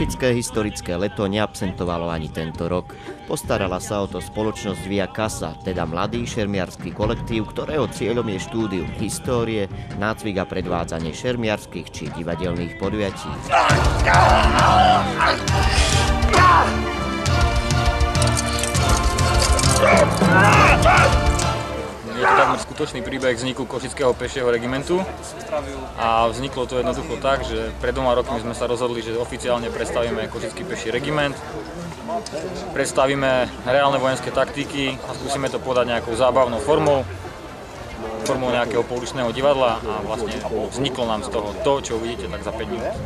Košické historické leto neabsentovalo ani tento rok. Postarala sa o to spoločnosť Via Casa, teda mladý šermiarsky kolektív, ktorého cieľom je štúdium histórie, nácvik a predvádzanie šermiarských či divadelných podujatí. Je to takmer skutočný príbeh vzniku Košického pešieho regimentu a vzniklo to jednoducho tak, že pred 2 rokmi sme sa rozhodli, že oficiálne predstavíme Košický peší regiment, predstavíme reálne vojenské taktiky a skúsime to podať nejakou zábavnou formou nejakého pouličného divadla a vlastne vzniklo nám z toho to, čo uvidíte tak za 5 minút.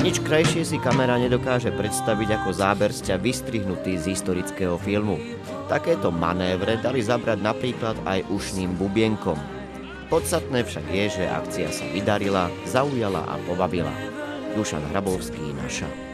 Nič krajšie si kamera nedokáže predstaviť ako záber z ťa vystrihnutý z historického filmu. Takéto manévre dali zabrať napríklad aj ušným bubienkom. Podstatné však je, že akcia sa vydarila, zaujala a pobavila. Dušan Hrabovský, Naša.